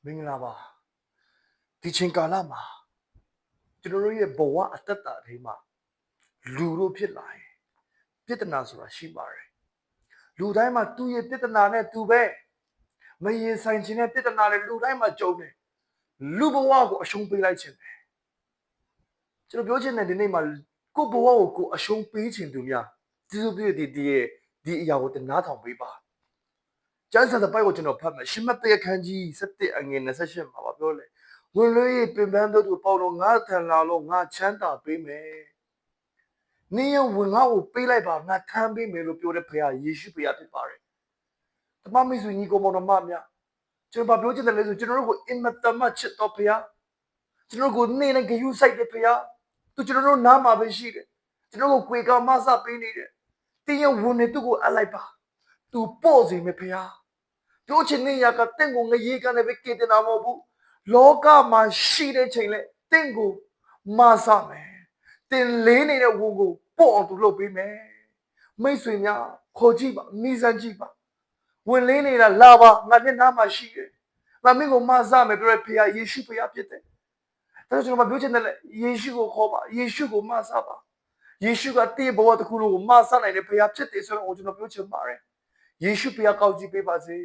မင်္ဂလာပါဒီချိန်ကာလမှာကျွန်တော်တို့ရဲ့ဘဝအတ္တတာတွေမှာလူတို့ဖြစ်လာရင်ပြဿနာဆိုတာရှိပါတယ်လူတိုင်းမှာသူ့ရဲ့ပြဿနာနဲ့သူပဲမရင်ဆိုင်ခြင်းနဲ့ပြဿနာတွေလူတိုင်းမှာကြုံတယ်လူဘဝကိုအရှုံးပေးလိုက်ခြင်းတယ်ကျွန်တော်ပြောချင်တဲ့ဒီနေ့မှာကိုယ့်ဘဝကိုကိုယ်အရှုံးပေးခြင်းသူများကျေးဇူးပြုဒီအရာကိုနားထောင်ပေးပါကျမ်းစာတဲ့ပိုက်ကိုကျွန်တော်ဖတ်မယ်ရှမတ်တဲ့အခန်းကြီး7အငယ်28မှာပြောလဲဝင်လို့ပင်ပန်းတို့ပေါလို့ငါထံလာလို့ငါချမ်းသာပေးမယ်နင်းရဝင်ငါ့ကိုပေးလိုက်ပါငါထမ်းပေးမယ်လို့ပြောတဲ့ဖခင်ယေရှုဖခင်ဖြစ်ပါတယ်တမမိတ်ဆွေညီကိုမောင်နှမများကျွန်တော်ပြောချင်တယ်လေဆိုကျွန်တော်တို့ကိုအင်မတန်မှချစ်တော်ဖခင်ကျွန်တော်ကိုနေနဲ့ဂယုစိုက်တဲ့ဖခင်သူကျွန်တော်တို့နားမှာပဲရှိတယ်ကျွန်တော်ကိုကြွေကမဆပေးနေတယ်တင်းရဝင်နေသူ့ကိုအပ်လိုက်ပါသူပို့စီမယ်ဖခင်ပြောချင်နေရကတင့်ကိုငရေကနေပဲကေတင်တာမဟုတ်ဘူးလောကမှာရှိတဲ့ချိန်လဲတင့်ကိုမဆမယ်တင်လေးနေတဲ့ဝန်ကိုပို့အောင်သူလုပ်ပေးမယ်မိတ်ဆွေများခေါ်ကြည့်ပါမိစမ်းကြည့်ပါဝင်လေးနေတာလာပါငါမျက်နှာမှာရှိတယ်ငါမင်းကိုမဆမယ်ပြောတဲ့ဖခင်ယေရှုဖခင်ဖြစ်တယ်ဒါကြောင့်ကျွန်တော်ပြောချင်တယ်လေယေရှုကိုခေါ်ပါယေရှုကိုမဆပါယေရှုကတင့်ဘဝတစ်ခုလုံးကိုမဆနိုင်တဲ့ဖခင်ဖြစ်တယ်ဆိုတော့ကျွန်တော်ပြောချင်ပါတယ်ယေရှုဖခင်ကောက်ကြည့်ပေးပါစေ